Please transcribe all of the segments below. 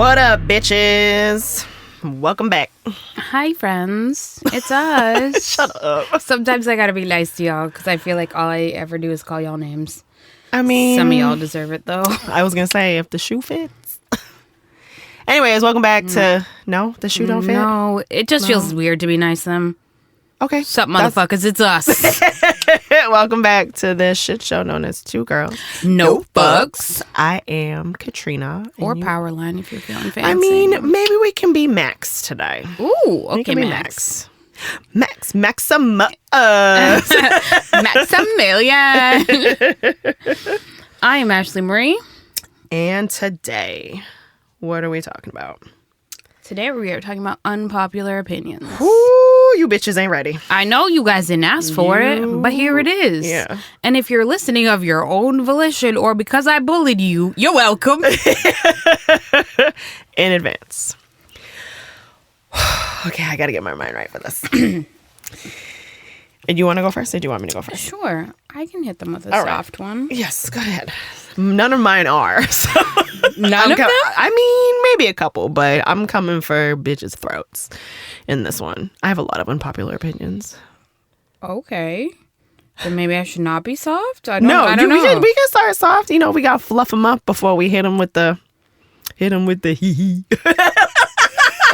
What up, bitches? Welcome back. Hi, friends. It's us. Shut up. Sometimes I gotta be nice to y'all because I feel like all I ever do is call y'all names. I mean, some of y'all deserve it, though. I was gonna say if the shoe fits. Anyways, welcome back to No, the shoe don't fit. No, it just feels weird to be nice to them. Okay, Sup, motherfuckers? It's us. Welcome back to this shit show known as Two Girls, No fucks. I am Katrina, Or Powerline if you're feeling fancy. I mean, maybe we can be Max today. Ooh, We okay, can be Max. Maximilian. I am Ashley Marie. And today, what are we talking about? Today we are talking about unpopular opinions. Ooh, you bitches ain't ready. I know you guys didn't ask for it, but here it is. Yeah. And if you're listening of your own volition or because I bullied you, you're welcome. In advance. Okay, I gotta get my mind right for this. And you want to go first, or do you want me to go first? Sure. I can hit them with a All right. soft one. Yes, go ahead. None of mine are. So None of them? I mean, maybe a couple, but I'm coming for bitches' throats in this one. I have a lot of unpopular opinions. Okay. Then maybe I should not be soft? I don't know. We can start soft. You know, we got to fluff them up before we hit them with the hee hee.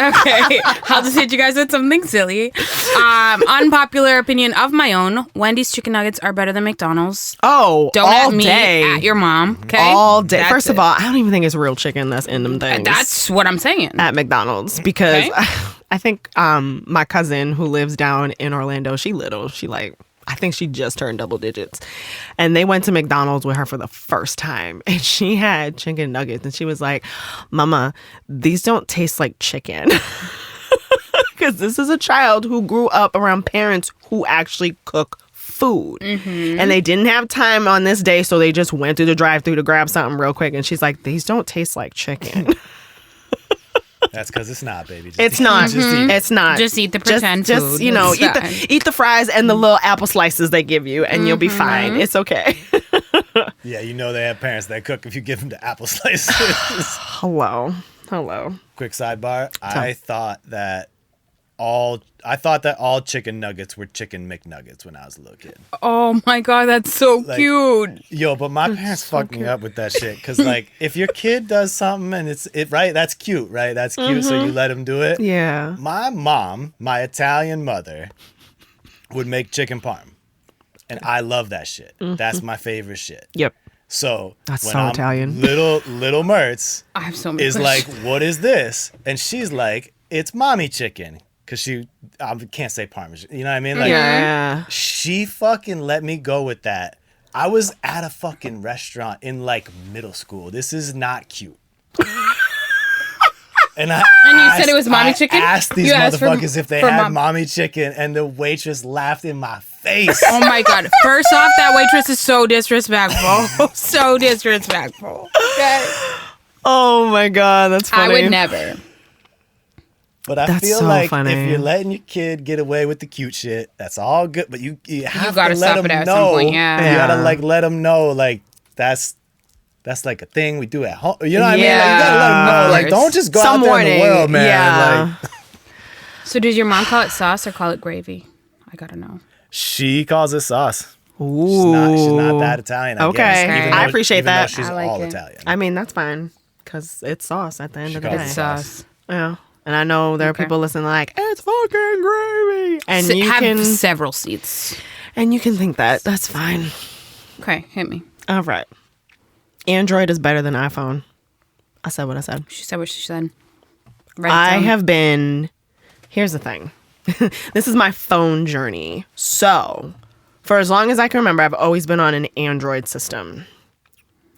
Okay. I'll just hit you guys with something silly. Unpopular opinion of my own. Wendy's chicken nuggets are better than McDonald's. Oh, Don't all at me, day. at your mom. Okay. All day. That's First of it. all, I don't even think it's real chicken that's in them things. That's what I'm saying. At McDonald's, because Okay. I think my cousin who lives down in Orlando, I think she just turned double digits, and they went to McDonald's with her for the first time, and she had chicken nuggets, and she was like, "Mama, these don't taste like chicken." Because this is a child who grew up around parents who actually cook food. Mm-hmm. And they didn't have time on this day, so they just went through the drive-thru to grab something real quick, and she's like, "These don't taste like chicken." That's because it's not, baby. It's not. It's not. Just eat the pretend just, food. you know, It's fine. eat the fries and the little apple slices they give you, and you'll be fine. It's okay. Yeah, you know they have parents that cook if you give them the apple slices. Hello. Quick sidebar. I thought that all chicken nuggets were chicken McNuggets when I was a little kid. Oh my God, that's so cute. Yo, but my parents fucked me up with that shit. Because, like, if your kid does something and right, that's cute, right? That's cute, so you let him do it. Yeah. My mom, my Italian mother, would make chicken parm. And I love that shit. That's my favorite shit. Yep. So That's when so I'm Italian. Little Mertz I have so many is questions. like, what is this? And she's like, it's mommy chicken. Because I can't say Parmesan. You know what I mean? Like, Yeah. she fucking let me go with that. I was at a fucking restaurant in like middle school. This is not cute. And you said it was mommy chicken? I asked these You asked for- motherfuckers if they for had mom- mommy chicken, and the waitress laughed in my face. Oh my God. First off, that waitress is so disrespectful. So disrespectful. Okay. Oh my God, that's funny. I would never. But I That's feel so like funny. if you're letting your kid get away with the cute shit, that's all good. But you have gotta to let stop them it at know. some point, yeah. You gotta Yeah. like let them know like that's like a thing we do at home. You know what I mean? Like, Yeah. you gotta let them know. Like, Of don't just go Some out there in warning. the world, man. Yeah. Like, So did your mom call it sauce or call it gravy? I gotta know. she calls it sauce. Ooh. She's not that Italian. I Okay. guess, Okay. even I though- appreciate even though that. she's I like all it. Italian. I mean, that's fine, because it's sauce at the end of the calls day. it Sauce. Yeah. And I know there are Okay. people listening like, it's fucking gravy. And you have can several seats. think that. That's fine. Okay, hit me. All right. Android is better than iPhone. I said what I said. She said what she said. Write it I down. have been. Here's the thing. This is my phone journey. So, for as long as I can remember, I've always been on an Android system.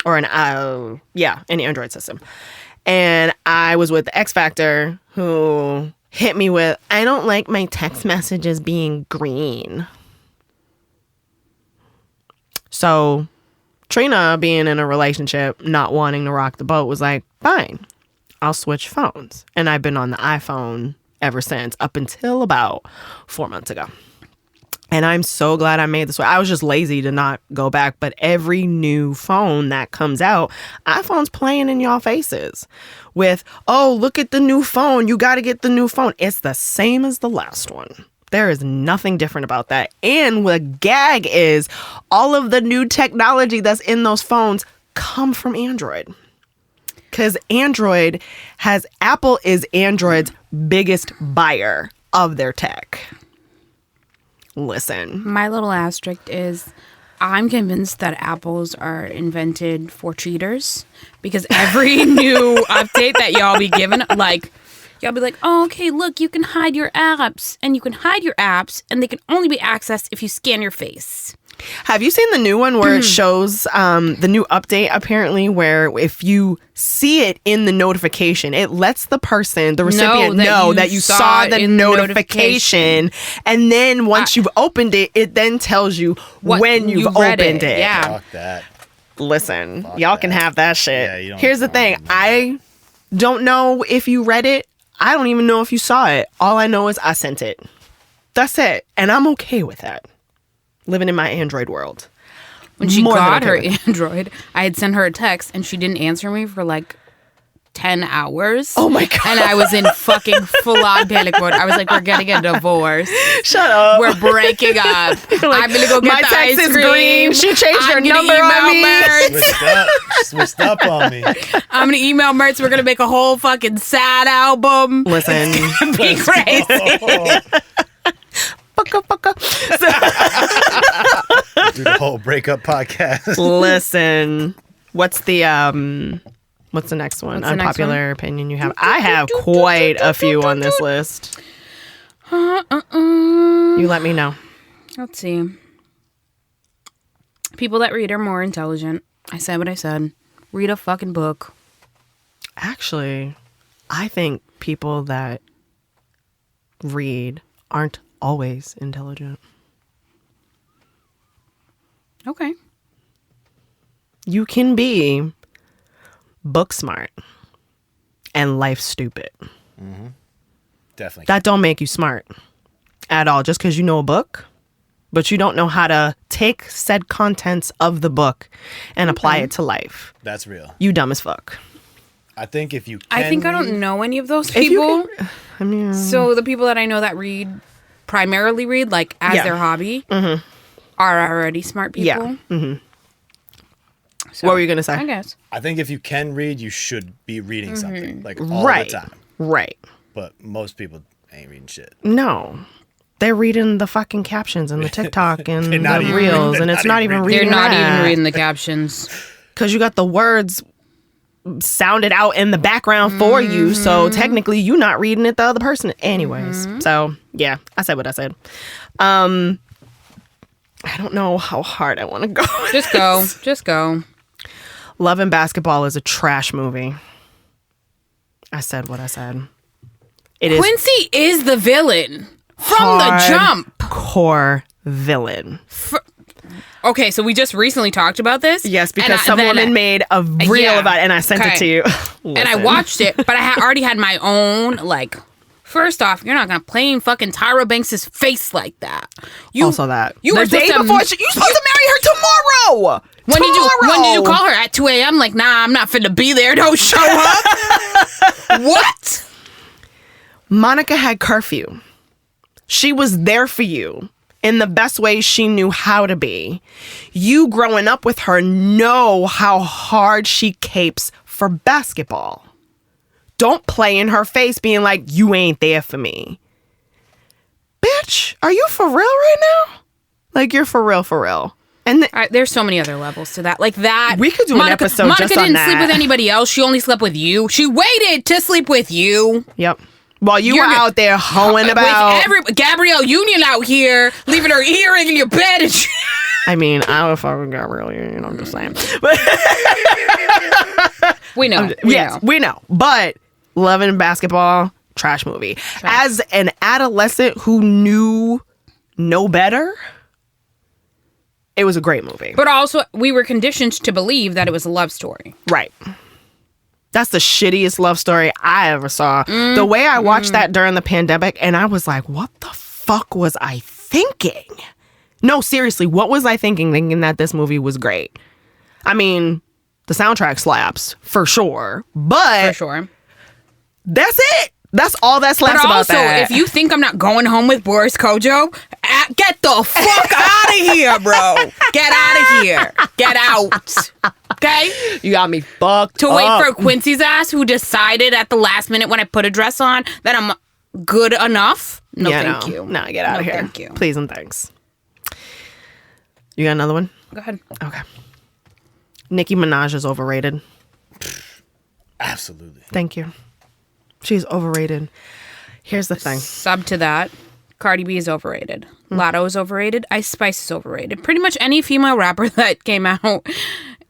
Or an Android system. And I was with the X Factor who hit me with, I don't like my text messages being green. So Trina, being in a relationship, not wanting to rock the boat, was like, fine, I'll switch phones. And I've been on the iPhone ever since, up until about 4 months ago. And I'm so glad I made this way. I was just lazy to not go back. But every new phone that comes out, iPhone's playing in y'all faces with, oh, look at the new phone. You got to get the new phone. It's the same as the last one. There is nothing different about that. And what gag is, all of the new technology that's in those phones come from Android. Because Apple is Android's biggest buyer of their tech. Listen. My little asterisk is I'm convinced that apples are invented for cheaters because every new update that y'all be given, like, y'all be like, oh, okay, look, you can hide your apps and you can hide your apps and they can only be accessed if you scan your face. Have you seen the new one where it shows the new update, apparently, where if you see it in the notification, it lets the person, the recipient, know that you saw the notification. And then once you've opened it, it then tells you when you've opened it. Yeah. Fuck that. Listen, y'all can have that shit. Yeah, you don't Here's the thing. I don't know if you read it. I don't even know if you saw it. All I know is I sent it. That's it. And I'm okay with that. Living in my Android world. When she got her Android, I had sent her a text and she didn't answer me for like 10 hours. Oh my God. And I was in fucking full-on panic mode. I was like, we're getting a divorce. Shut up. We're breaking up. Like, I'm going to go get my the text ice is cream. green. She changed her number on me. Switched up on me. I'm going to email Mertz. We're going to make a whole fucking sad album. Listen. Be crazy. Do the whole breakup podcast. Listen. What's the next one? What's the next Unpopular opinion you have? I have quite a few on this list. You let me know. Let's see. People that read are more intelligent. I said what I said. Read a fucking book. Actually, I think people that read aren't always intelligent. Okay. You can be book smart and life stupid. Mm-hmm. Definitely. That don't make you smart at all. Just because you know a book, but you don't know how to take said contents of the book and apply it to life. That's real. You dumb as fuck. I think if you can I think I don't know any of those If you people. I mean, So the people that I know that primarily read like as their hobby are already smart people. yeah. Mm-hmm. So, What were you gonna say? I guess. I think if you can read, you should be reading something like all Right. the time. Right. But most people ain't reading shit. No. They're reading the fucking captions and the TikTok and They're not the even- reels, they're and it's not not even even reading. reading. They're not even that. reading the captions. Because you got the words sounded out in the background for you, so technically you not reading it, the other person anyways. So yeah, I said what I said. I don't know how hard I want to go. Just go. Love and Basketball is a trash movie. I said what I said. It is Quincy is the villain from the jump. core villain. Okay, so we just recently talked about this. Yes, because some woman made a reel yeah. about it, and I sent it to you. And I Listen. watched it, but I already had my own, like, first off, you're not going to play in fucking Tyra Banks' face like that. Also that. You the were day supposed to, before, you're supposed to marry her tomorrow! When did you call her? At 2 a.m.? Like, nah, I'm not finna be there. Don't show up. What? Monica had curfew. She was there for you in the best way she knew how to be. You growing up with her know how hard she capes for basketball. Don't play in her face being like, you ain't there for me. Bitch, are you for real right now? Like, you're for real. And There's so many other levels to that. Like that. We could do an episode Monica just on didn't that. sleep with anybody else. She only slept with you. She waited to sleep with you. Yep. While you You're were out there hoeing about. With Gabrielle Union out here, leaving her earring in your bed and shit. I mean, I would fucking got really, I'm just saying. But We know. we know. But Love and Basketball, trash movie. As an adolescent who knew no better, it was a great movie. But also, we were conditioned to believe that it was a love story. Right. That's the shittiest love story I ever saw. The way I watched that during the pandemic, and I was like, what the fuck was I thinking? No, seriously, what was I thinking that this movie was great? I mean, the soundtrack slaps for sure, but For sure. that's it. That's all that slaps But about also, that. if you think I'm not going home with Boris Kojo, get the fuck out of here, bro. Get out of here. Get out. Okay? you got me fucked To up. wait for Quincy's ass, who decided at the last minute when I put a dress on that I'm good enough. No, thank you. No, get out of here. Thank you. Please and thanks. You got another one? Go ahead. Okay. Nicki Minaj is overrated. Absolutely. Thank you. She's overrated. Here's the thing. Sub to that. Cardi B is overrated. Lotto is overrated. Ice Spice is overrated. Pretty much any female rapper that came out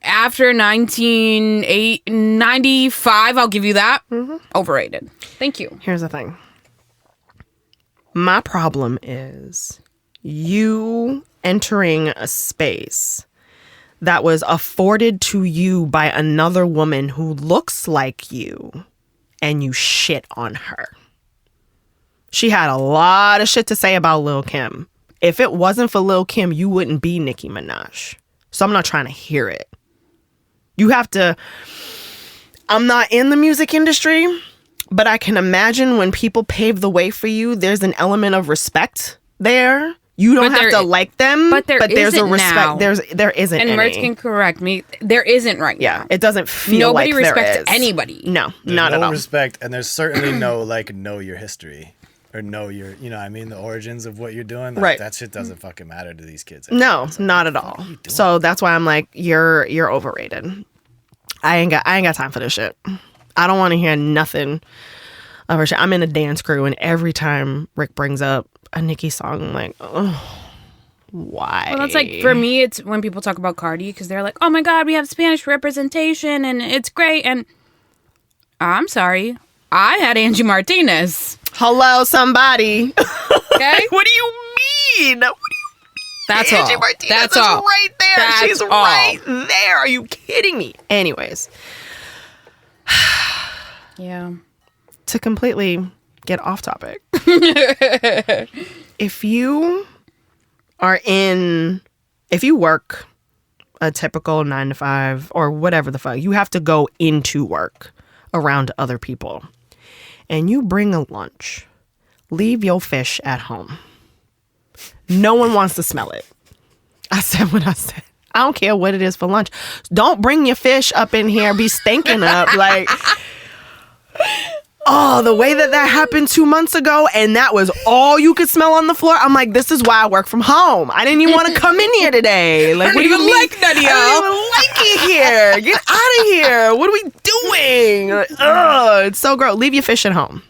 after 1995, I'll give you that. Overrated. Thank you. Here's the thing. My problem is you entering a space that was afforded to you by another woman who looks like you, and you shit on her. She had a lot of shit to say about Lil' Kim. If it wasn't for Lil' Kim, you wouldn't be Nicki Minaj. So I'm not trying to hear it. You have to... I'm not in the music industry, but I can imagine when people pave the way for you, there's an element of respect there. You don't But have there- to like them, but there there's a isn't respect. now. There isn't And any. Merch can correct me. There isn't right Yeah, now. it doesn't feel Nobody like there respects is. anybody. No, There's not no at all. respect, and there's certainly no like know your history or know your, you know what I mean, the origins of what you're doing. Like, Right. That shit doesn't fucking matter to these kids. No, It's like, not at all. So that's why I'm like, you're overrated. I ain't got time for this shit. I don't want to hear nothing of her shit. I'm in a dance crew, and every time Rick brings up a Nicki song, I'm like, oh, why? Well, that's like, for me, it's when people talk about Cardi, because they're like, oh my God, we have Spanish representation and it's great. And I'm sorry, I had Angie Martinez. Hello, somebody. Okay? What do you mean? What do you That's Angie all. Martinez That's is all. right there. That's She's all. right there. Are you kidding me? Anyways, Yeah. to completely get off topic. If you work a typical 9 to 5 or whatever the fuck, you have to go into work around other people, and you bring a lunch, leave your fish at home. No one wants to smell it. I said what I said. I don't care what it is for lunch. Don't bring your fish up in here, be stinking up. Like, oh, the way that happened 2 months ago, and that was all you could smell on the floor. I'm like, this is why I work from home. I didn't even want to come in here today. Like, I don't what do you even mean? like none of I don't even like it here. Get out of here. What are we doing? Ugh, it's so gross. Leave your fish at home.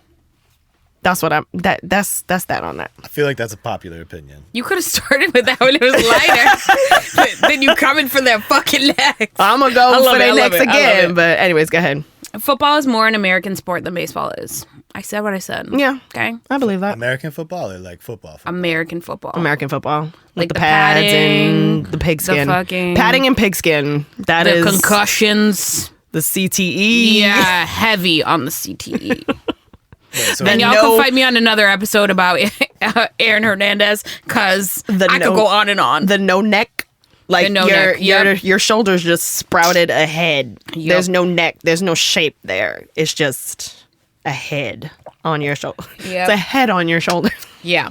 That's what I'm. That's that on that. I feel like that's a popular opinion. You could have started with that when it was lighter. Then you coming for their fucking necks. I'm gonna go I love for it, the I love next it, I love again. it. But anyways, go ahead. Football is more an American sport than baseball is. I said what I said. Yeah. Okay? I believe that. American football or like football? American football. American football, Like with the pads padding, and the pigskin, fucking- padding and pigskin. That The is concussions. the CTE. Yeah, heavy on the CTE. Wait, so And y'all no- can fight me on another episode about Aaron Hernandez, because I could go on and on. The no neck, like The no your neck, yep. your shoulders just sprouted a head. Yep. There's no neck. There's no shape there. It's just a head on your shoulder. Yep. It's a head on your shoulder. Yeah.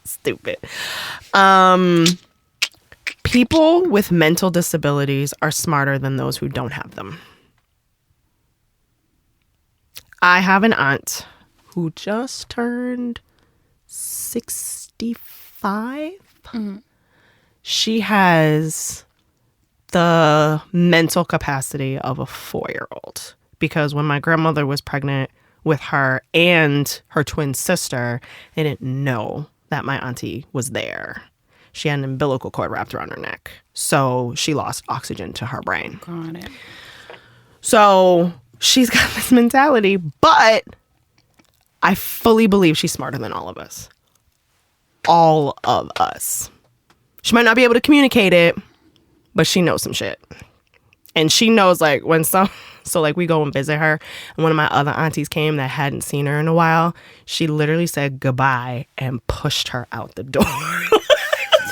Stupid. People with mental disabilities are smarter than those who don't have them. I have an aunt who just turned 65. She has the mental capacity of a 4-year-old, because when my grandmother was pregnant with her and her twin sister, they didn't know that my auntie was there. She had an umbilical cord wrapped around her neck, so she lost oxygen to her brain. Got it. So she's got this mentality, but I fully believe she's smarter than all of us. All of us. She might not be able to communicate it, but she knows some shit. And she knows, like, when so like we go and visit her, and one of my other aunties came that hadn't seen her in a while, she literally said goodbye and pushed her out the door.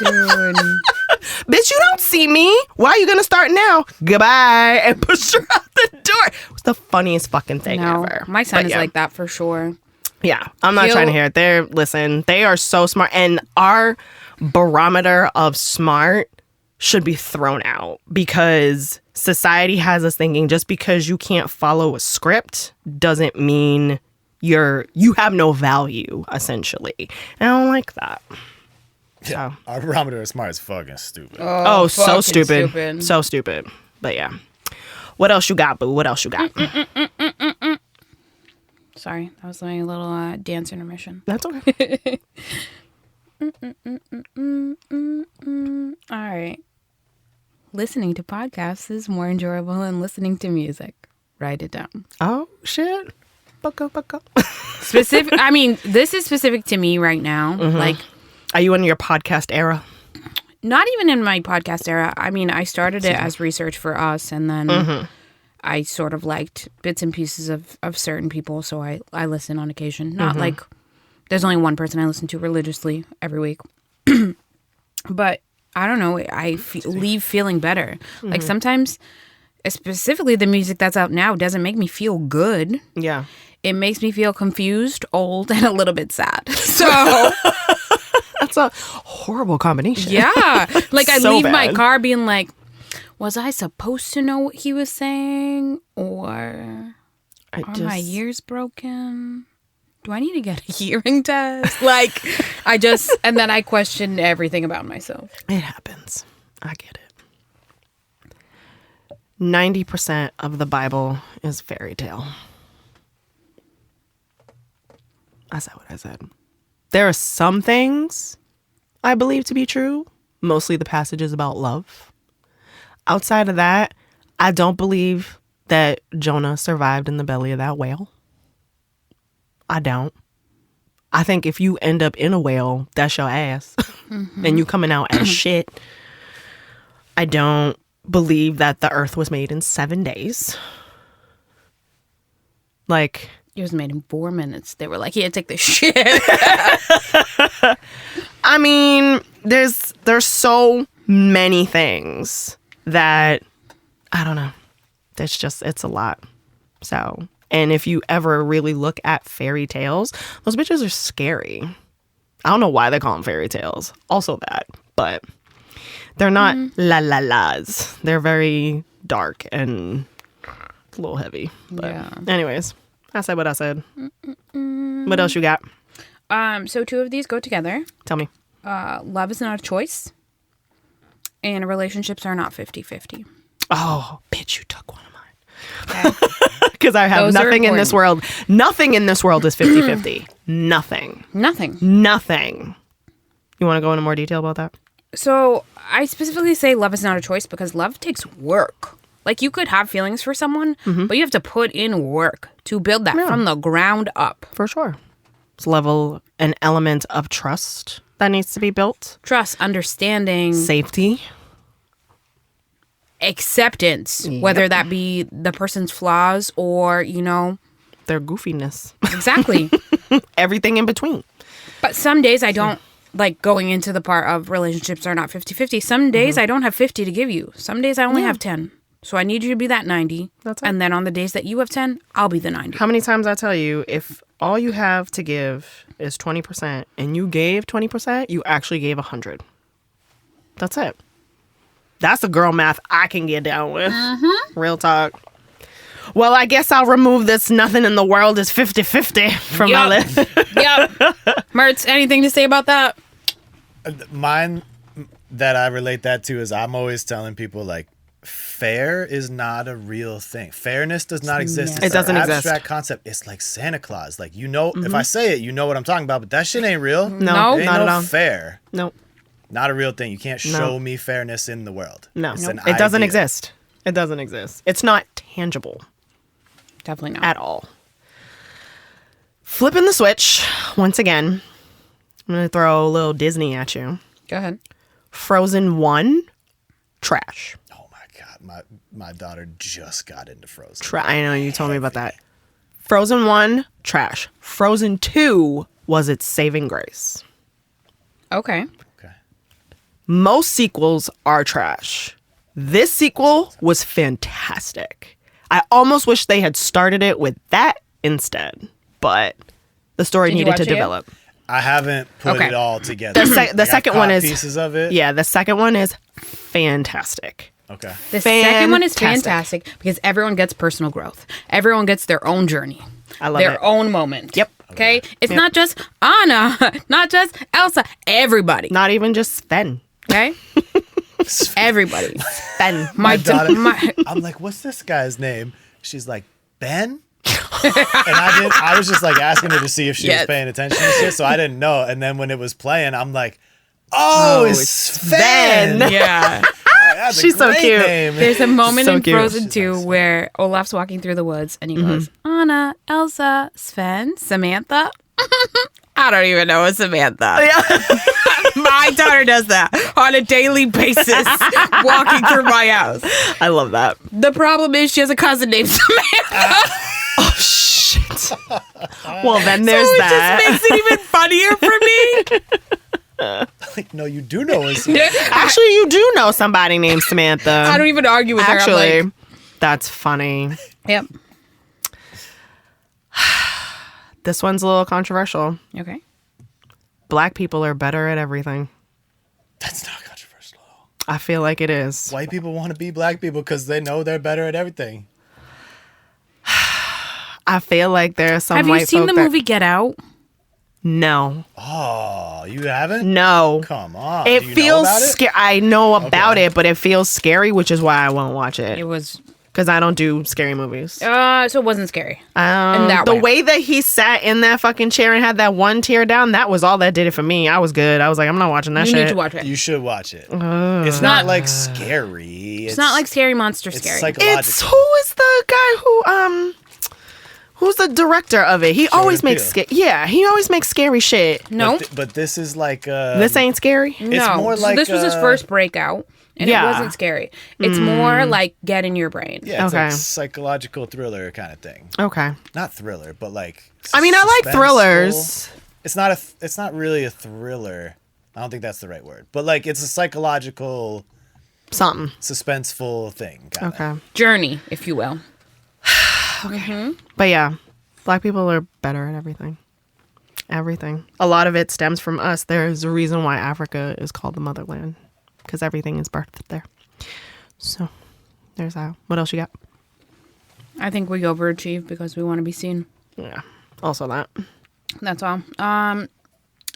Dude. Bitch, you don't see me. Why are you gonna start now? Goodbye. And push her out the door. It was the funniest fucking thing No, ever. my son But is yeah. like that for sure. Yeah, I'm not trying to hear it. They are so smart. And our barometer of smart should be thrown out because society has us thinking just because you can't follow a script doesn't mean you have no value, essentially. And I don't like that. So. Our barometer of smart is fucking stupid. Oh, so fucking stupid. So stupid. But yeah. What else you got, boo? What else you got? Sorry, that was my little dance intermission. That's okay. All right. Listening to podcasts is more enjoyable than listening to music. Write it down. Oh, shit. Bucko. Specific. I mean, this is specific to me right now. Like, Are you in your podcast era? not even in my podcast era. I mean, I started it as research for us, and then I sort of liked bits and pieces of certain people, so I listen on occasion. Not like there's only one person I listen to religiously every week. But I don't know. I leave feeling better. Like sometimes, specifically the music that's out now doesn't make me feel good. Yeah. It makes me feel confused, old, and a little bit sad. So That's a horrible combination. yeah, like I So leave my bad. car being like, was I supposed to know what he was saying, or are my ears broken? Do I need to get a hearing test? Like, and then I question everything about myself. It happens. I get it. 90% of the Bible is fairy tale. I said what I said. There are some things I believe to be true, mostly the passages about love. Outside of that, I don't believe that Jonah survived in the belly of that whale. I don't. I think if you end up in a whale, that's your ass. And you coming out as shit. I don't believe that the earth was made in 7 days. Like, It was made in 4 minutes. They were like, "Yeah, take this shit." I mean, there's so many things that I don't know. It's a lot. So, and if you ever really look at fairy tales, those bitches are scary. I don't know why they call them fairy tales. Also that, but they're not la-la-las. They're very dark and a little heavy. But Yeah. anyways, I said what I said. What else you got? So 2 of these go together. Tell me. Love is not a choice, and relationships are not 50-50. Oh, bitch, you took one of mine. Okay? Because I have Those are nothing in this world. Nothing in this world is 50-50. Nothing. Nothing. Nothing. You want to go into more detail about that? So I specifically say love is not a choice because love takes work. Like, you could have feelings for someone, but you have to put in work to build that from the ground up. For sure. It's an element of trust that needs to be built. Trust, understanding, Safety. acceptance, whether that be the person's flaws or, Their goofiness. exactly. Everything in between. But some days I don't, like, going into the part of relationships are not 50-50. Some days I don't have 50 to give you. Some days I only have 10. So I need you to be that 90. That's it. And then on the days that you have 10, I'll be the 90. How many times I tell you, if all you have to give is 20% and you gave 20%, you actually gave 100. That's it. That's the girl math I can get down with. Real talk. Well, I guess I'll remove this nothing in the world is 50-50 from my list. Yep. Mertz, anything to say about that? Mine that I relate that to is I'm always telling people, like, fair is not a real thing. Fairness does not exist. It's It doesn't an exist. abstract concept. It's like Santa Claus. Like, if I say it, you know what I'm talking about, but that shit ain't real. No, It ain't not no at all. fair. No, Not a real thing. You can't show me fairness in the world. no. It's an It doesn't idea. exist. It doesn't exist. It's not tangible Definitely not. at all. Flipping the switch once again. I'm going to throw a little Disney at you. Go ahead. Frozen 1, trash. Oh my God. My daughter just got into Frozen. I know you told me about that. Frozen 1, trash. Frozen 2 was its saving grace. Okay. Okay. Most sequels are trash. This sequel was fantastic. I almost wish they had started it with that instead, but the story Did you needed to watch it yet? develop. I haven't put Okay. it all together. The second one is pieces of it. Yeah, the second one is fantastic. Okay. The second one is Fantastic. fantastic because everyone gets personal growth. Everyone gets their own journey. I love their it. own moment. Yep. Okay? It's not just Anna, not just Elsa. Everybody. Not even just Sven. Okay? Everybody. Ben. My daughter. my- I'm like, what's this guy's name? She's like, Ben? And I was just like asking her to see if she Yes. was paying attention to shit, so I didn't know. And then when it was playing, I'm like, oh, it's Sven. yeah. That's a She's so great cute. name. There's a moment So in cute. Frozen 2 where Olaf's walking through the woods and he goes, Anna, Elsa, Sven, Samantha. I don't even know a Samantha. My daughter does that on a daily basis walking through my house. I love that. The problem is she has a cousin named Samantha. Oh shit. Well, then there's So it that. just makes it even funnier for me. Like, no, you do know it's Actually, you do know somebody named Samantha. I don't even argue with her. Actually, I'm like, that's funny. yep. This one's a little controversial. Okay. Black people are better at everything. That's not controversial at all. I feel like it is. White people want to be black people because they know they're better at everything. I feel like there are some Have white you seen folk the that- movie Get Out? No. Oh, you haven't? No. Come on. It Do you know feels about it? scary. I know about Okay. it, but it feels scary, which is why I won't watch It it. was. Because I don't do scary movies. So it wasn't scary. in that The way. way that he sat in that fucking chair and had that one tear down, that was all that did it for me. I was good. I was like, I'm not watching that You shit. need to watch it. You should watch it. It's not like scary. It's not like Scary Monster it's scary. psychological. It's who is the guy who's the director of it? He always makes Peele. he always makes scary shit. no. But this is like This ain't scary. No. more So like, this was his first breakout. And Yeah. it wasn't scary. It's more like get in your brain. yeah, it's Okay. like psychological thriller kind of thing. Okay. Not thriller, but like I mean, I like suspenseful. thrillers. It's not really a thriller. I don't think that's the right word. But like it's a psychological Something. suspenseful thing. Kinda. Okay. Journey, if you will. But yeah, black people are better at everything. Everything. A lot of it stems from us. There's a reason why Africa is called the motherland, because everything is birthed there. So there's that. What else you got? I think we overachieve because we want to be seen. Yeah. Also that. That's all.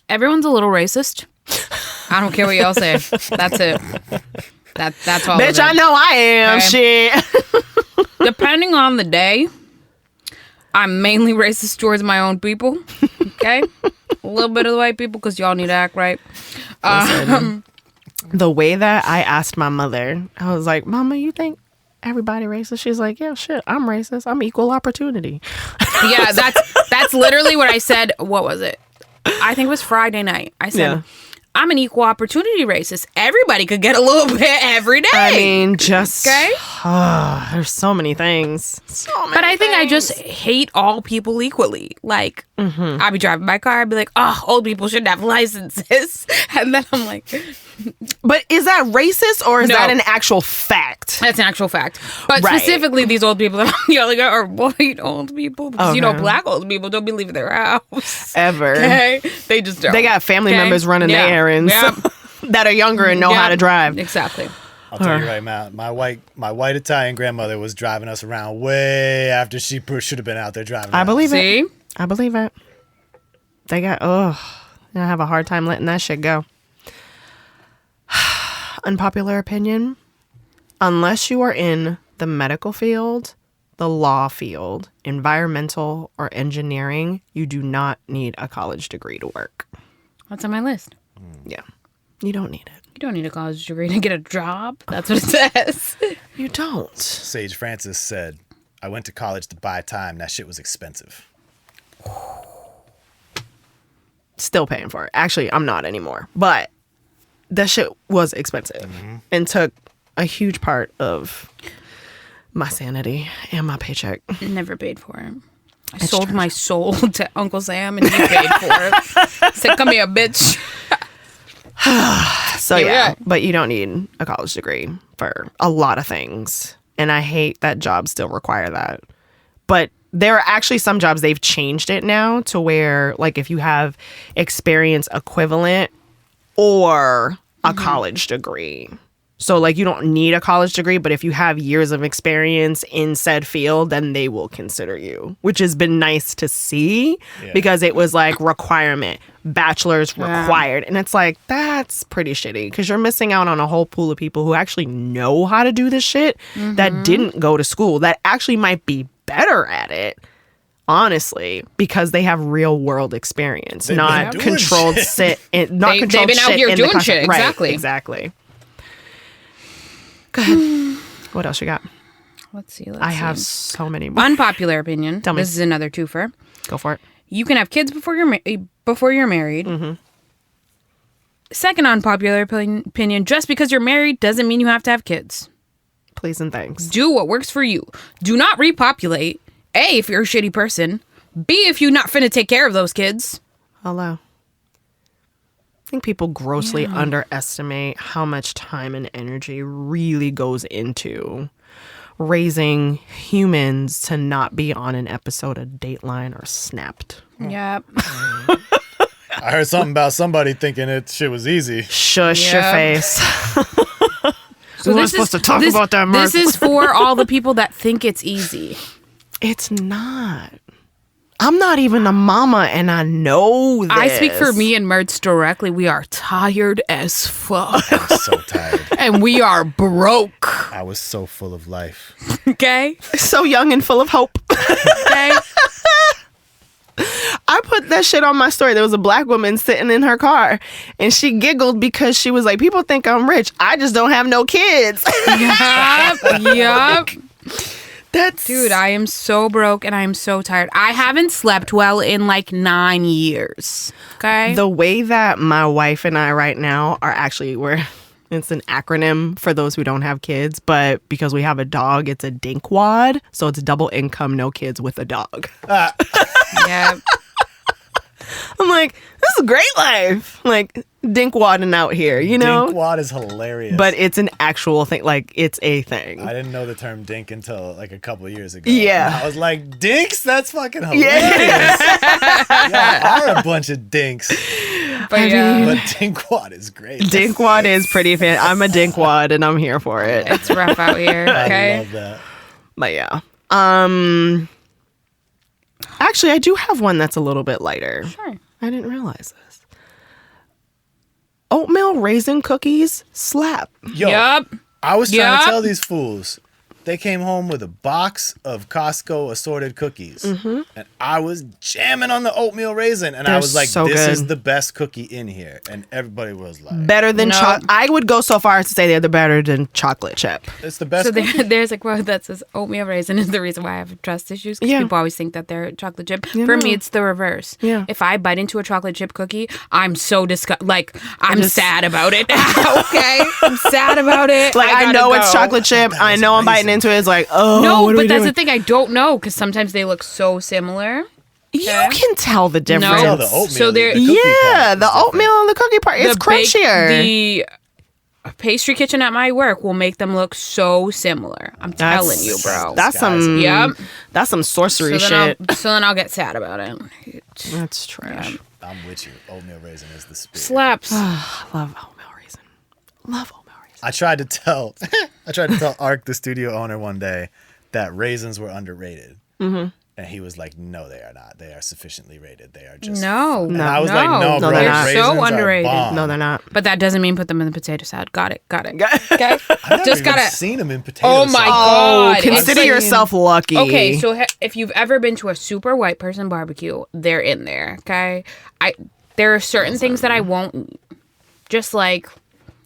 Everyone's a little racist. I don't care what y'all say. That's it. That's all. Bitch, of it. I know I am. Okay. Shit. Depending on the day, I'm mainly racist towards my own people. Okay, a little bit of the white people because y'all need to act right. The way that I asked my mother, I was like, Mama, you think everybody racist? She's like, yeah, shit, I'm racist. I'm equal opportunity. Yeah, that's literally what I said. What was it? I think it was Friday night. I said, Yeah. I'm an equal opportunity racist. Everybody could get a little bit every day. I mean, just Okay. there's so many things. But I think I just hate all people equally. Like, I'd be driving my car, I'd be like, oh, old people shouldn't have licenses. And then I'm like, But is that racist or is No. that an actual fact? that's an actual fact. But Right. specifically, these old people that I'm yelling at are white old people. Because, you know, Okay. black old people don't be leaving their house. Ever. Okay? They just don't. They got family Okay? members running Yeah. their errands Yeah. that are younger and know how Yeah. to drive. Exactly. I'll tell you right now, my white Italian grandmother was driving us around way after she should have been out there driving. I around. believe it. See? I believe it. They got, I have a hard time letting that shit go. Unpopular opinion. Unless you are in the medical field, the law field, environmental, or engineering, you do not need a college degree to work. What's on my list? Yeah. You don't need it. You don't need a college degree to get a job. That's what it says. You don't. Sage Francis said, "I went to college to buy time. That shit was expensive." Still paying for it. Actually, I'm not anymore. But that shit was expensive and took a huge part of my sanity and my paycheck. Never paid for it. I sold my soul to Uncle Sam and he paid for it. Said, come here, bitch. So Yeah. yeah, but you don't need a college degree for a lot of things. And I hate that jobs still require that. But there are actually some jobs they've changed it now to where like if you have experience equivalent or a college degree. So like you don't need a college degree, but if you have years of experience in said field, then they will consider you, which has been nice to see because it was like requirement, bachelor's required. And it's like, that's pretty shitty because you're missing out on a whole pool of people who actually know how to do this shit that didn't go to school, that actually might be better at it. Honestly, because they have real world experience, not controlled shit. Not controlled they've been out shit here in doing the shit. Right, Exactly. exactly. Go ahead. What else you got? Let's see. I have so many more. Unpopular opinion. Tell me. This is another twofer. Go for it. You can have kids before you're married. Second unpopular opinion, just because you're married doesn't mean you have to have kids. Please and thanks. Do what works for you. Do not repopulate. A, if you're a shitty person. B, if you're not finna take care of those kids. Hello. I think people grossly underestimate how much time and energy really goes into raising humans to not be on an episode of Dateline or Snapped. Yep. I heard something about somebody thinking it shit was easy. Shush your Yep. face. So we weren't supposed to talk about that, Mark. This is for all the people that think it's easy. It's not. I'm not even a mama and I know this. I speak for me and Mertz directly. We are tired as fuck. So tired. And we are broke. I was so full of life. Okay? So young and full of hope. Okay? I put that shit on my story. There was a black woman sitting in her car and she giggled because she was like, people think I'm rich. I just don't have no kids. Yup. That's Dude, I am so broke and I am so tired. I haven't slept well in like 9 years. Okay? the way that my wife and I right now are actually it's an acronym for those who don't have kids, but because we have a dog, it's a dinkwad. So it's double income, no kids with a dog. Yeah. I'm like, this is a great life. Like dinkwadding out here, you know? Dinkwad is hilarious. But it's an actual thing. Like it's a thing. I didn't know the term dink until like a couple years ago. Yeah. And I was like, dinks? That's fucking hilarious. Y'all are a bunch of dinks. But yeah, But dinkwad is great. Dinkwad is pretty fan. I'm a dinkwad and I'm here for it. it's rough out here. I Okay? love that. But yeah. Actually, I do have one that's a little bit lighter. Sure. I didn't realize this. Oatmeal raisin cookies slap. Yo, Yup. I was trying Yup. to tell these fools. They came home with a box of Costco assorted cookies. And I was jamming on the oatmeal raisin. And I They're was like, so this good. is the best cookie in here. And everybody was like, Better than No. chocolate. I would go so far as to say they're better than chocolate chip. it's the best So cookie. there's a quote that says oatmeal raisin is the reason why I have trust issues. Because Yeah. people always think that they're chocolate chip. You For know. me, it's the reverse. Yeah. If I bite into a chocolate chip cookie, I'm so disgusted. Like, I'm just- sad about it. Okay? I'm sad about it. Like, I gotta know it's go. chocolate chip. That I was know I'm biting raisin. into it. It's like, oh, No, what are we but that's doing? the thing. I don't know because sometimes they look so similar. You can tell the difference. No. Tell the oatmeal. So they're- the cookie Yeah, part the is different. oatmeal and the cookie part. It's crunchier. The pastry kitchen at my work will make them look so similar. I'm telling you, bro. That's some. Yep. That's some sorcery so shit. then I'll get sad about it. That's trash. I'm with you. Oatmeal raisin is the spirit. Slaps. I love oatmeal raisin. Love oatmeal raisin. I tried to tell Ark, the studio owner, one day that raisins were underrated. And he was like, no, they are not. They are sufficiently rated. They are just... No. And I was like, no, No, bro. they're They're not. raisins so are underrated. bomb. No, they're not. But that doesn't mean put them in the potato salad. Got it. Okay. I've never Just even gotta. seen them in potato Oh my salad. God. Consider It's like- yourself lucky. Okay, so if you've ever been to a super white person barbecue, they're in there. Okay, there are certain things that I won't eat. Just like,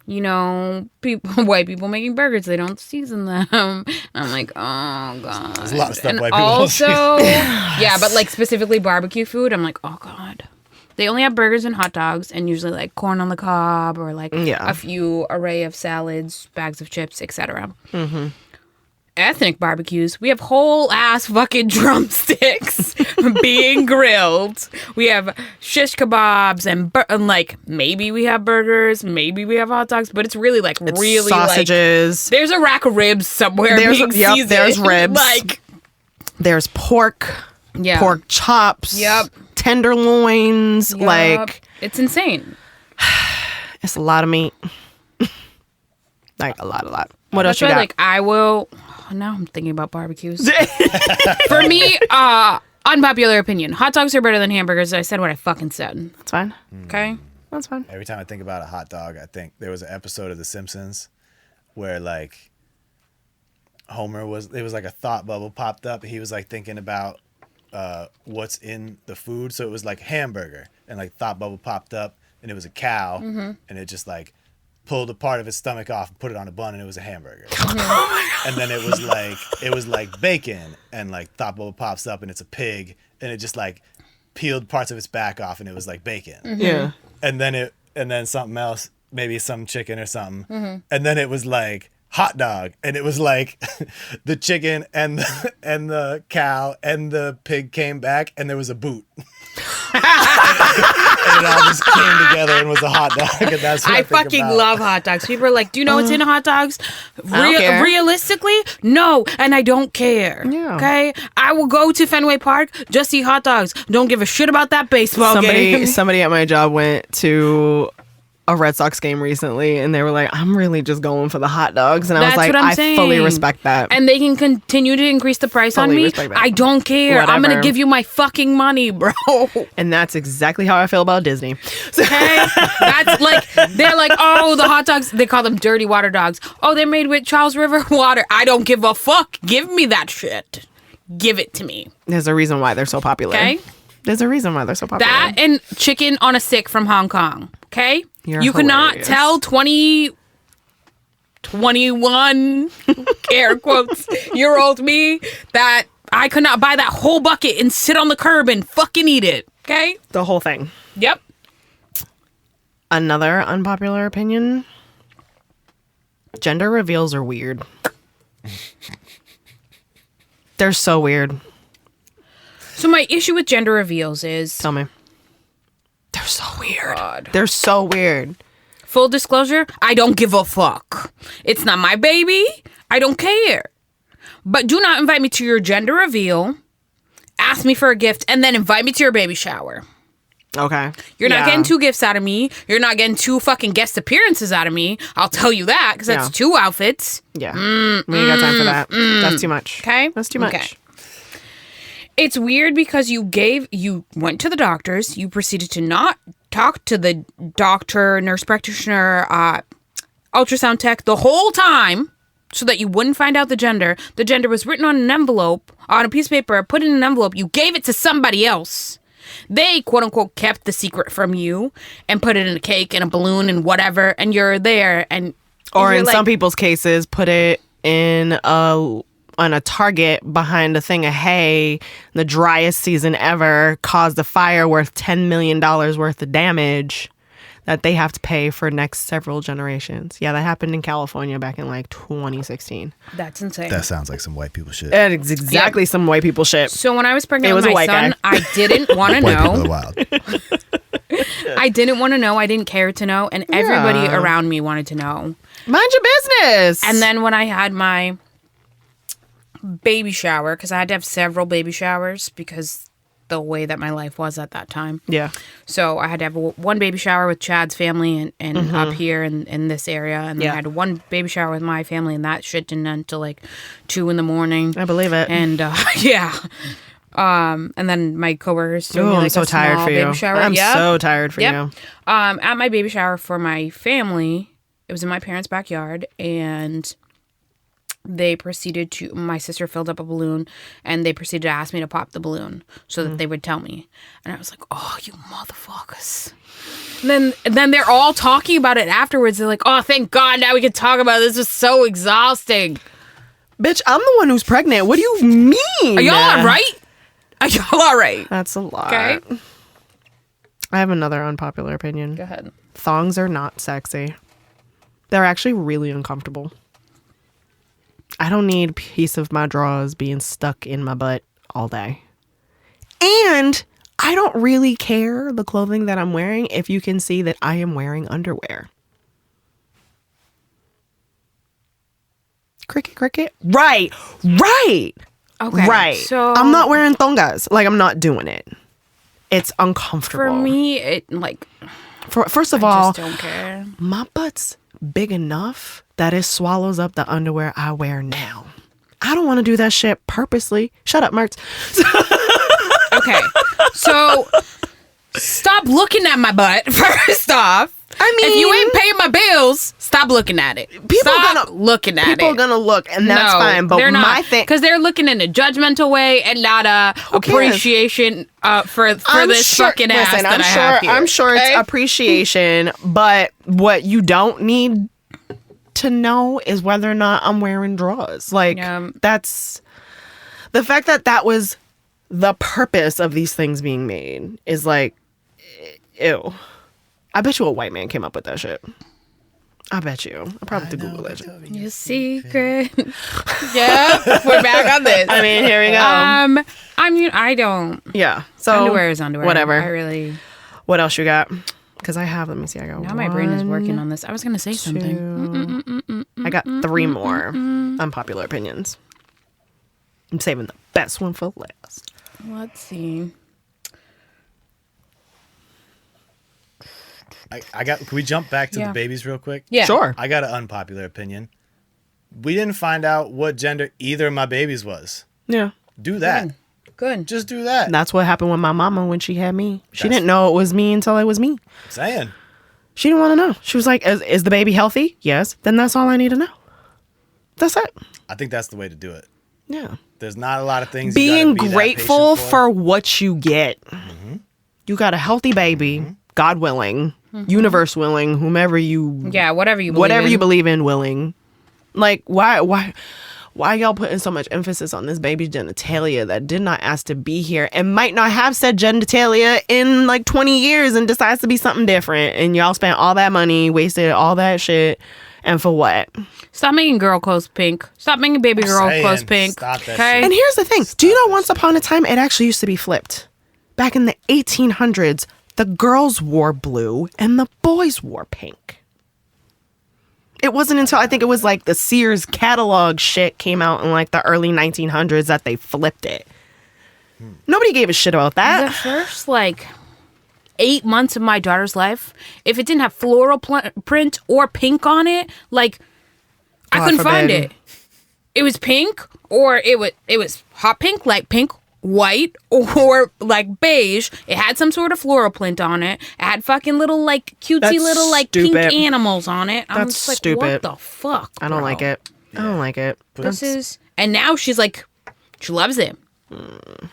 you know, white people making burgers, they don't season them. And I'm like, oh God. There's a lot of stuff And white people don't also, yeah, but like specifically barbecue food, I'm like, oh God. They only have burgers and hot dogs and usually like corn on the cob or like Yeah. a few array of salads, bags of chips, etc. ethnic barbecues, we have whole ass fucking drumsticks being grilled. We have shish kebabs and like maybe we have burgers, maybe we have hot dogs, but it's really like really sausages. Like, there's a rack of ribs somewhere being seasoned. There's ribs. Like there's pork. Yeah. Pork chops. Yep. Tenderloins. Yep. Like it's insane. it's a lot of meat. Like a lot. What else That's you why, got? like I will. Now I'm thinking about barbecues. For me, unpopular opinion: hot dogs are better than hamburgers. I said what I fucking said. That's fine. Okay. That's fine. Every time I think about a hot dog, I think there was an episode of The Simpsons where like Homer was like a thought bubble popped up. He was like thinking about what's in the food. So it was like hamburger, and like thought bubble popped up, and it was a cow, and it just like pulled a part of his stomach off and put it on a bun, and it was a hamburger. And then it was like bacon, and like thought bubble pops up, and it's a pig, and it just like peeled parts of its back off, and it was like bacon. Yeah. And then something else, maybe some chicken or something, and then it was like hot dog, and it was like the chicken and the cow and the pig came back, and there was a boot. And it all just came together and was a hot dog, and that's what I think fucking about. love hot dogs. People are like, do you know what's in hot dogs? I don't care. Realistically, no, and I don't care. Yeah. Okay? I will go to Fenway Park, just eat hot dogs. Don't give a shit about that baseball game. Somebody at my job went to a Red Sox game recently, and they were like, I'm really just going for the hot dogs. And I was That's like, what I'm I saying. fully respect that. And they can continue to increase the price on Fully me. respect that. I don't care. I'm going Whatever. to give you my fucking money, bro. And that's exactly how I feel about Disney. Okay? That's like, they're like, oh, the hot dogs, they call them dirty water dogs. Oh, they're made with Charles River water. I don't give a fuck. Give me that shit. Give it to me. There's a reason why they're so popular. Okay? There's a reason why they're so popular. That and chicken on a stick from Hong Kong. Okay? You're you cannot hilarious. tell 21 air quotes year old me that I could not buy that whole bucket and sit on the curb and fucking eat it. Okay? The whole thing. Yep. Another unpopular opinion. Gender reveals are weird. They're so weird. So my issue with gender reveals is Tell me. They're so weird. God. They're so weird. full disclosure, I don't give a fuck. It's not my baby. I don't care. But do not invite me to your gender reveal, ask me for a gift, and then invite me to your baby shower. Okay. You're not Yeah. getting 2 gifts out of me. You're not getting 2 fucking guest appearances out of me. I'll tell you that, because that's Yeah. 2 outfits. Yeah. We ain't got time for that. That's too much. Okay? That's too much. Okay. It's weird because you went to the doctors, you proceeded to not talk to the doctor, nurse practitioner, ultrasound tech the whole time so that you wouldn't find out the gender. The gender was written on an envelope, on a piece of paper, put in an envelope. You gave it to somebody else. They, quote unquote, kept the secret from you and put it in a cake and a balloon and whatever, and you're there. Or you're in like, some people's cases, put it in on a target behind a thing of hay. The driest season ever caused a fire worth $10 million worth of damage that they have to pay for next several generations. Yeah, that happened in California back in like 2016. That's insane. That sounds like some white people shit. It's exactly some white people shit. So when I was pregnant It was with a my white son, guy. I didn't want to White people know. are wild. I didn't want to know. I didn't care to know. And everybody Yeah. around me wanted to know. Mind your business. And then when I had my baby shower, because I had to have several baby showers because the way that my life was at that time. yeah. So I had to have one baby shower with Chad's family and up here in this area. And then Yeah. I had one baby shower with my family, and that shit didn't end till like 2 a.m. I believe it. And yeah. And then my coworkers threw me Ooh, like I'm so a tired small for you. baby shower. I'm Yep. so tired for Yep. you. At my baby shower for my family, it was in my parents' backyard, and they proceeded to, my sister filled up a balloon, and they proceeded to ask me to pop the balloon so that they would tell me. And I was like, oh, you motherfuckers. And then they're all talking about it afterwards. They're like, oh, thank God, now we can talk about it. This is so exhausting. Bitch, I'm the one who's pregnant. What do you mean? Are y'all all right? Are y'all all right? That's a lot. Okay. I have another unpopular opinion. Go ahead. Thongs are not sexy. They're actually really uncomfortable. I don't need a piece of my drawers being stuck in my butt all day. And I don't really care the clothing that I'm wearing if you can see that I am wearing underwear. Cricket, cricket. Right. Okay. Right. So I'm not wearing thongas. Like, I'm not doing it. It's uncomfortable. for me, it like First of I all, just don't care. my butt's big enough that it swallows up the underwear I wear now. I don't want to do that shit purposely. Shut up, Mertz. Okay, so stop looking at my butt. First off, I mean, if you ain't paying my bills, stop looking at it. Stop looking at it. People are gonna look, and that's fine. But they're not, my thing, because they're looking in a judgmental way and not a cares? appreciation for this fucking ass that I have here. I'm sure okay? it's appreciation, but what you don't need to know is whether or not I'm wearing drawers. Like, that's the fact that was the purpose of these things being made is like, ew. I bet you a white man came up with that shit. I bet you. I'll probably have to Google that shit. Your secret. Yeah, we're back on this. I mean, here we go. I mean, I don't. Yeah. So Underwear is underwear. Whatever. I really. What else you got? Because I have. Let me see. I got. Now my brain is working on this. I was gonna say something. I got 3 more unpopular opinions. I'm saving the best one for last. Let's see. I got. Can we jump back to Yeah. the babies real quick? Yeah. Sure. I got an unpopular opinion. We didn't find out what gender either of my babies was. Yeah. Do that. Good. Just do that. That's what happened with my mama when she had me. She That's- didn't know it was me until it was me. Saying. She didn't want to know. She was like, is the baby healthy? Yes. Then that's all I need to know. That's it. I think that's the way to do it. Yeah. There's not a lot of things. Being you gotta be that grateful patient for what you get. You got a healthy baby, God willing, universe willing, whomever you, Yeah, whatever you believe whatever in. you believe in, willing. Like, why y'all putting so much emphasis on this baby's genitalia that did not ask to be here and might not have said genitalia in like 20 years and decides to be something different, and y'all spent all that money, wasted all that shit, and for what? Stop making girl clothes pink. Stop making baby girl saying, clothes pink. stop that Okay. shit. And here's the thing. Do you know once upon a time it actually used to be flipped? Back in the 1800s, the girls wore blue and the boys wore pink. It wasn't until I think it was like the Sears catalog shit came out in like the early 1900s that they flipped it. Nobody gave a shit about The that. first like 8 months of my daughter's life, if it didn't have floral print or pink on it, like I God couldn't find forbid. it. It was pink, or it was hot pink, like pink, white, or like beige. It had some sort of floral print on it. It had fucking little like cutesy That's little like stupid. pink animals on it. I'm That's just like, stupid. what the fuck? I don't bro? like it. I don't like it. This is, and now she's like, she loves it.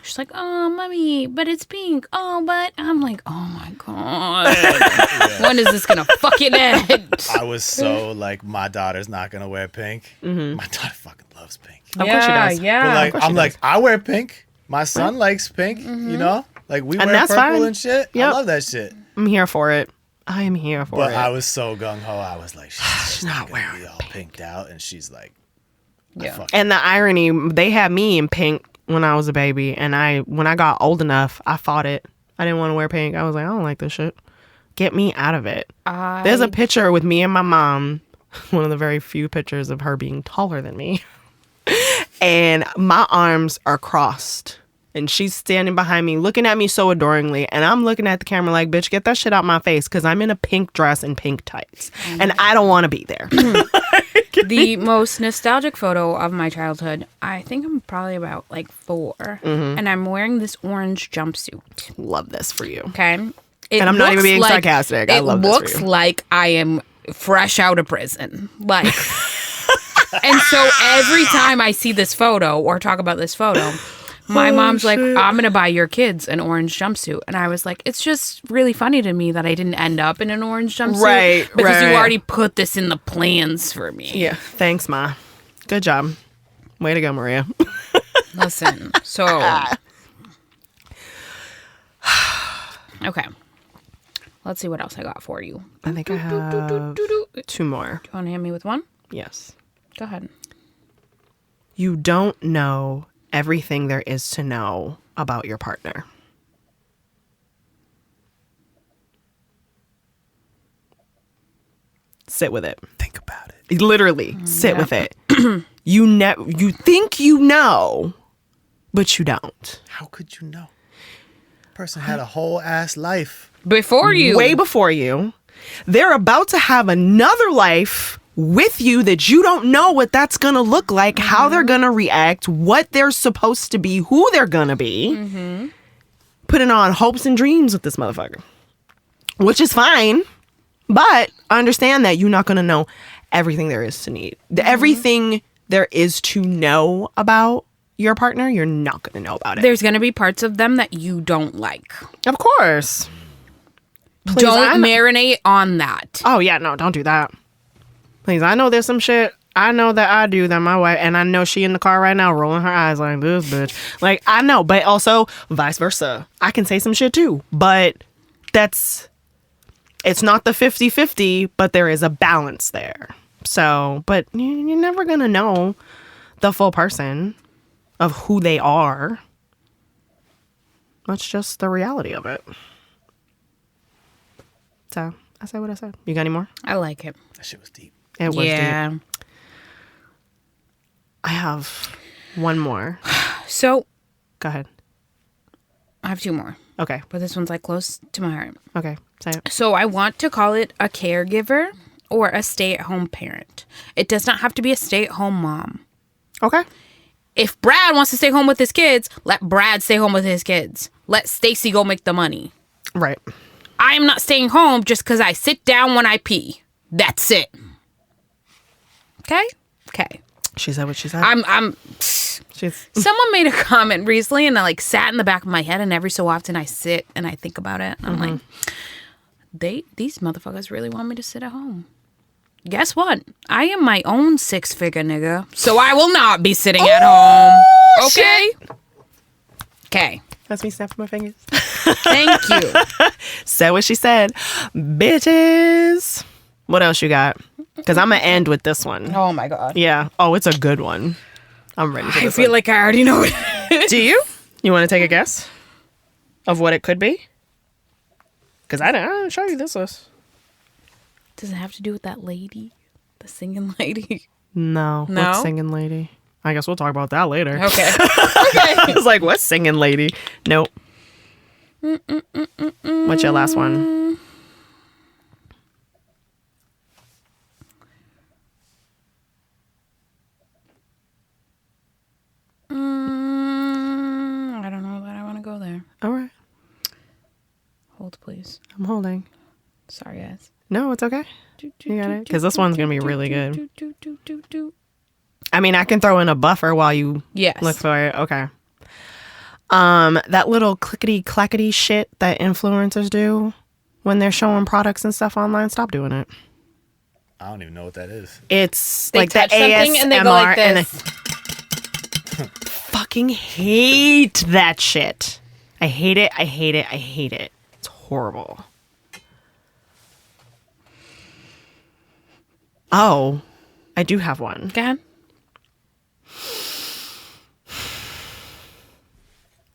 She's like, oh, mommy, but it's pink. Oh, but I'm like, oh my god, when is this gonna fucking end? I was so like, my daughter's not gonna wear pink. My daughter fucking loves pink. Of course she does. Yeah. But like, course she I'm like, I wear pink. My son likes pink. You know, like we And wear that's purple fine. and shit. Yep. I love that shit. I'm here for it. I am here for But it. I was so gung ho. I was like, she's not not gonna wearing be all pinked out, and she's like, Yeah. fuck. And the irony, they had me in pink when I was a baby, and when I got old enough, I fought it. I didn't want to wear pink. I was like, I don't like this shit. Get me out of it. There's a picture with me and my mom, one of the very few pictures of her being taller than me. And my arms are crossed. And she's standing behind me, looking at me so adoringly. And I'm looking at the camera like, bitch, get that shit out my face, because I'm in a pink dress and pink tights. And I don't want to be there. The most nostalgic photo of my childhood, I think I'm probably about like 4, and I'm wearing this orange jumpsuit. Love this for you. Okay, And I'm not even looks being like- sarcastic. I love it this for looks you. like I am fresh out of prison, like. And so every time I see this photo or talk about this photo, my mom's like, I'm going to buy your kids an orange jumpsuit. And I was like, it's just really funny to me that I didn't end up in an orange jumpsuit. Right, Because you right. already put this in the plans for me. Yeah. Thanks, Ma. Good job. Way to go, Maria. Listen, so. Okay. Let's see what else I got for you. I think I have Do 2 more. you want to hit me with one? Yes. Go ahead. you don't know everything there is to know about your partner. Sit with it. Think about it. Literally, sit with it. You think you know, but you don't. How could you know? Person had a whole ass life. Before you. Way before you. They're about to have another life with you that you don't know what that's going to look like, how they're going to react, what they're supposed to be, who they're going to be. Putting on hopes and dreams with this motherfucker, which is fine. But understand that you're not going to know everything there is to need. Everything there is to know about your partner, you're not going to know about it. There's going to be parts of them that you don't like. Of course. Please, don't marinate on that. Oh, yeah, no, don't do that. Please, I know there's some shit I know that I do that my wife, and I know she in the car right now rolling her eyes like, this bitch. Like, I know, but also vice versa. I can say some shit too, but it's not the 50-50, but there is a balance there. So, but you're never going to know the full person of who they are. That's just the reality of it. So, I said what I said. You got any more? I like it. That shit was deep. It was Yeah. deep. I have one more. So, Go ahead. I have two more, Okay. but this one's like close to my heart. Okay. Say it. So I want to call it a caregiver or a stay-at-home parent. It does not have to be a stay-at-home mom. Okay. If Brad wants to stay home with his kids, let Brad stay home with his kids. Let Stacy go make the money. Right. I am not staying home just because I sit down when I pee. That's it. Okay? Okay. She said what she said. She's Someone made a comment recently and I like sat in the back of my head and every so often I sit and I think about it. And I'm like, these motherfuckers really want me to sit at home. Guess what? I am my own 6-figure nigga, so I will not be sitting at home. Okay? Okay. That's me snapping my fingers. Thank you. Said what she said. Bitches. What else you got? Because I'm going to end with this one. Oh my God. Yeah. Oh, it's a good one. I'm ready for I this feel one. like I already know it. Do you? You want to take a guess of what it could be? Because I didn't show you this list. Does it have to do with that lady? The singing lady? No. No? What singing lady? I guess we'll talk about that later. Okay. I was like, what singing lady? Nope. What's your last one? I don't know that I want to go there. All right. Hold, please. I'm holding. Sorry, guys. No, it's okay. You got it? Because this one's going to be really good. I mean, I can throw in a buffer while you Yes. look for it. Okay. That little clickety clackety shit that influencers do when they're showing products and stuff online, stop doing it. I don't even know what that is. It's They like the touch something ASMR and they go like and this. fucking hate that shit. I hate it. I hate it. I hate it. It's horrible. Oh, I do have one. Go ahead.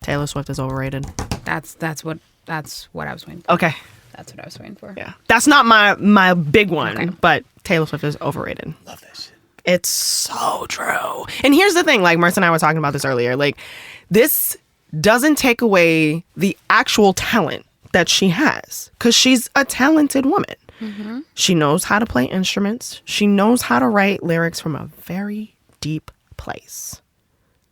Taylor Swift is overrated. That's what I was waiting for. Okay. That's what I was waiting for. Yeah. That's not my big one, Okay. but Taylor Swift is overrated. Love that shit. It's so true. And here's the thing, like Merce and I were talking about this earlier. Like, this doesn't take away the actual talent that she has, because she's a talented woman. Mm-hmm. She knows how to play instruments. She knows how to write lyrics from a very deep place.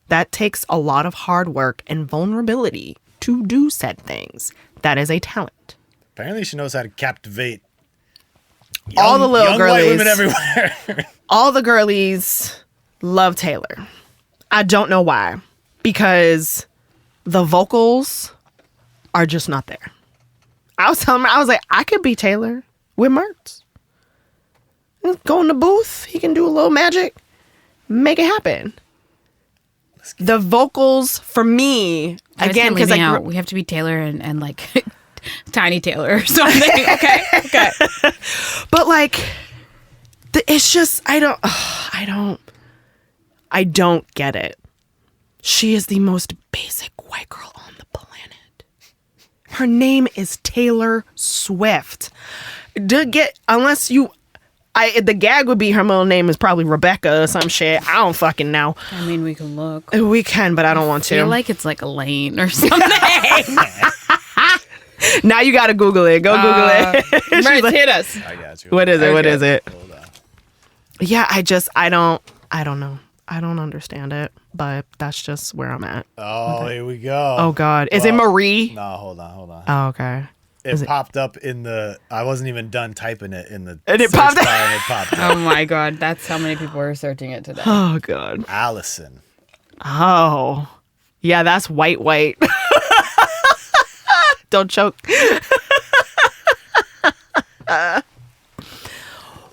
That takes a lot of hard work and vulnerability to do said things. That is a talent. Apparently, she knows how to captivate all the little young girlies, white women everywhere. all the girlies love Taylor. I don't know why. Because the vocals are just not there. I was telling her, I was like, I could be Taylor with Mertz. Go in the booth. He can do a little magic. Make it happen. The vocals for me, again, because like we have to be Taylor and like Tiny Taylor or something. Okay. but like, it's just I don't I don't get it. She is the most basic white girl on the planet. Her name is Taylor Swift. The gag would be her middle name is probably Rebecca or some shit. I don't fucking know. I mean, we can look. We can, but I don't want to. I feel like it's like Elaine or something. Now you gotta Google it. Go Google it. Right, hit us. I got you. What is it? What is it? Hold on. Yeah, I don't know. I don't understand it, but that's just where I'm at. Oh, here we go. Oh God, is it Marie? No, hold on. Oh, okay. It popped up in the. I wasn't even done typing it in the. And it search popped up. bar and it popped up. Oh my God, that's how many people are searching it today. Oh God. Allison. Oh, yeah, that's white. Don't choke.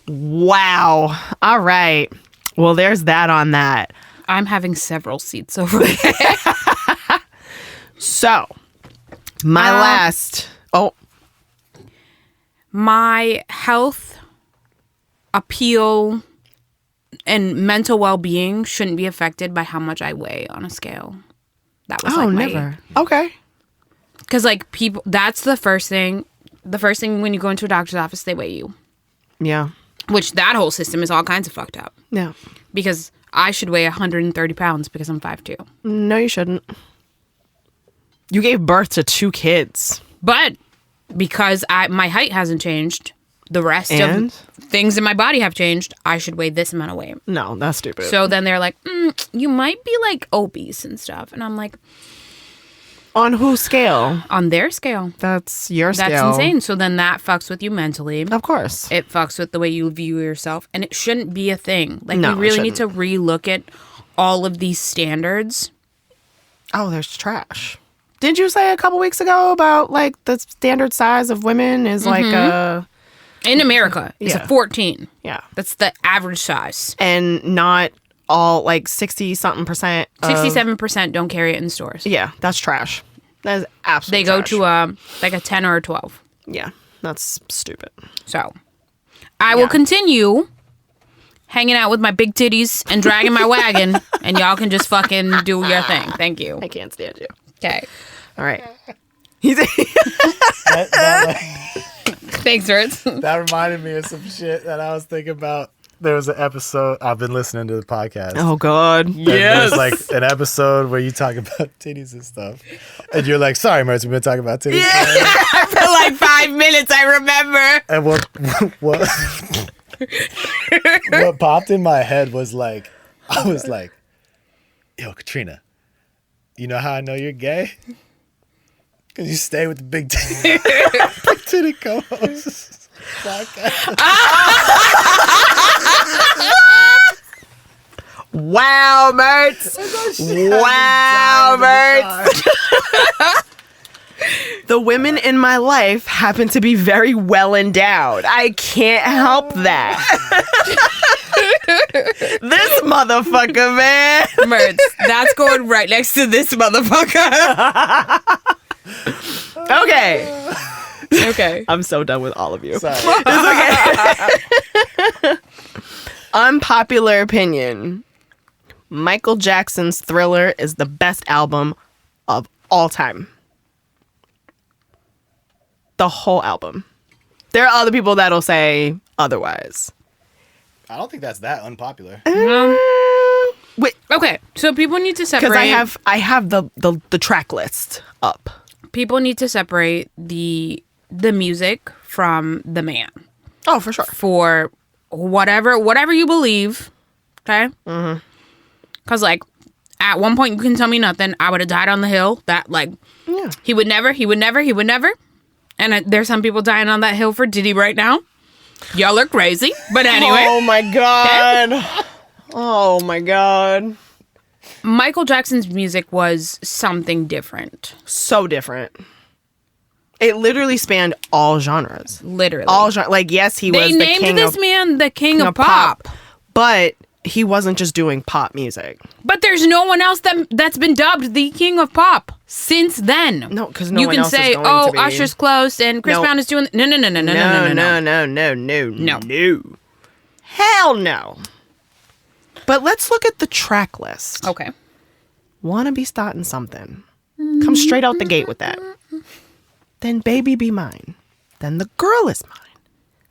Wow. All right. Well, there's that on that. I'm having several seats over there. So, my last. Oh, My health, appeal, and mental well-being shouldn't be affected by how much I weigh on a scale. That was never. Okay. Because like people, that's the first thing. The first thing when you go into a doctor's office, they weigh you. Yeah. Which that whole system is all kinds of fucked up. Yeah. Because I should weigh 130 pounds because I'm 5'2". No, you shouldn't. You gave birth to 2 kids. But because my height hasn't changed, the rest And? of things in my body have changed, I should weigh this amount of weight. No, that's stupid. So then they're like, you might be like obese and stuff. And I'm like, on whose scale? on their scale. That's your That's scale. insane. So then that fucks with you mentally. Of course. It fucks with the way you view yourself. And it shouldn't be a thing. Like, No, we it really need to shouldn't. relook at all of these standards. Oh, there's trash. Didn't you say a couple weeks ago about like the standard size of women is like In America, it's Yeah. a 14. yeah, That's the average size. and not all like 60-something%. 67% don't carry it in stores. Yeah, that's trash. That is absolutely. They go trash. to like a 10 or a 12. Yeah, that's stupid. So I will continue hanging out with my big titties and dragging my wagon, and y'all can just fucking do your thing. Thank you. I can't stand you. Okay. All right. He's Thanks, Ritz. That reminded me of some shit that I was thinking about. There was an episode. I've been listening to the podcast. Oh God. And there's like an episode where you talk about titties and stuff. And you're like, sorry, Mertz, we've been talking about titties. For like 5 minutes, I remember. And what popped in my head was like, I was like, yo, Katrina, you know how I know you're gay? Because you stay with the big titty, big titty co-hosts. Wow, Mertz. Wow, Mertz. The women in my life happen to be very well endowed. I can't help that. This motherfucker, man. Mertz, that's going right next to this motherfucker. Okay. Okay. I'm so done with all of you. Sorry. Unpopular opinion. Michael Jackson's Thriller is the best album of all time. The whole album. There are other people that'll say otherwise. I don't think that's that unpopular. Wait, Okay, so people need to separate. because I have the track list up. People need to separate the music from the man Oh, for sure. for whatever you believe. Okay. Mm-hmm. Because like at one point you can tell me nothing. I would have died on the hill. That like he would never. And there's some people dying on that hill for Diddy right now. Y'all are crazy. But anyway. Oh my God. Oh my God. Michael Jackson's music was something different. So different. It literally spanned all genres. Literally. All genres. Like, yes, he they was the named king this of, man the king of pop. but he wasn't just doing pop music. But there's no one else that's been dubbed the king of pop since then. No, because no you one can else say, is going oh, to be. Usher's close and Chris No. Brown is doing. No. No. Hell no. But let's look at the track list. Okay. Wanna Be Starting Something. Come straight out the gate with that. Then Baby Be Mine. Then The Girl Is Mine.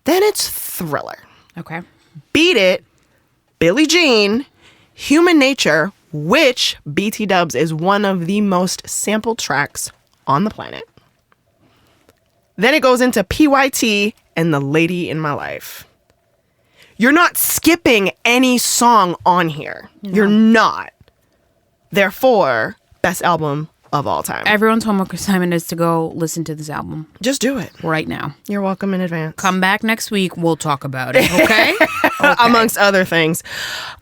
Then it's Thriller. Okay. Beat It, Billie Jean, Human Nature, which BT Dubs is one of the most sampled tracks on the planet. Then it goes into PYT and The Lady in My Life. You're not skipping any song on here. No. You're not. Therefore, best album of all time. Everyone's homework assignment is to go listen to this album. Just do it. Right now. You're welcome in advance. Come back next week. We'll talk about it. Okay? Okay. Amongst other things.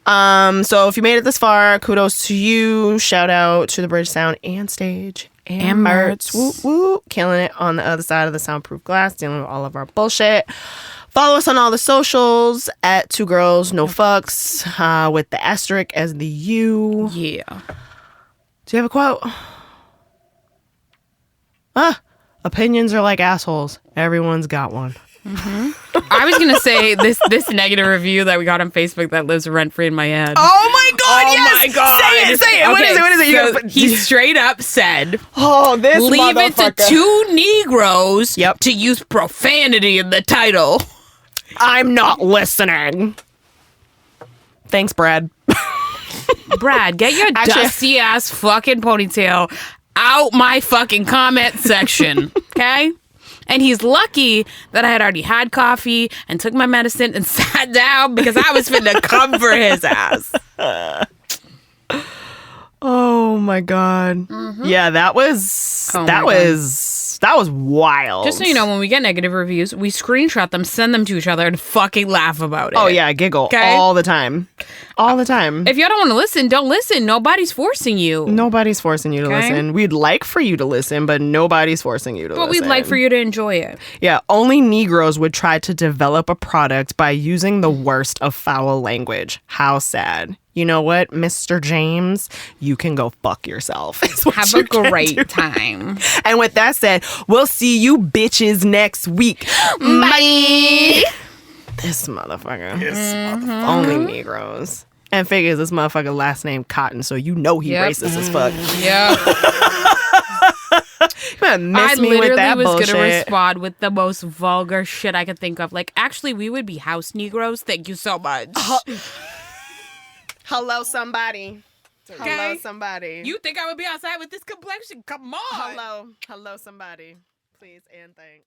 So if you made it this far, kudos to you. Shout out to the Bridge Sound and Stage. And Mertz. Woo, woo. Killing it on the other side of the soundproof glass. Dealing with all of our bullshit. Follow us on all the socials at 2 Girls No Fucks with the asterisk as the U. Yeah. Do you have a quote? Opinions are like assholes. Everyone's got one. Mm-hmm. I was gonna say this negative review that we got on Facebook that lives rent free in my head. Oh my god! Oh yes! my god! Say it! Say it! Okay, What is it? So he straight up said, "Oh, this leave it to motherfucker." 2 Negroes to use profanity in the title." I'm not listening. Thanks, Brad. Brad, get your dusty ass fucking ponytail out my fucking comment section, okay? And he's lucky that I had already had coffee and took my medicine and sat down because I was finna come for his ass. Oh my god. Mm-hmm. Yeah, that was wild. Just so you know, when we get negative reviews, we screenshot them, send them to each other, and fucking laugh about it. Oh yeah, giggle all the time. All the time. If y'all don't want to listen, don't listen. Nobody's forcing you. Nobody's forcing you to listen. We'd like for you to listen, but nobody's forcing you to listen. But we'd like for you to enjoy it. Yeah, only Negroes would try to develop a product by using the worst of foul language. How sad. You know what, Mr. James? You can go fuck yourself. Have a great time. And with that said, we'll see you bitches next week. Bye. This motherfucker. Only Negroes. And figures this motherfucker last name Cotton, so you know he racist as fuck. Yeah. I literally was gonna respond with the most vulgar shit I could think of. Like, actually, we would be house Negroes. Thank you so much. Hello, somebody. Okay. Hello, somebody. You think I would be outside with this complexion? Come on. Hello, somebody. Please and thanks.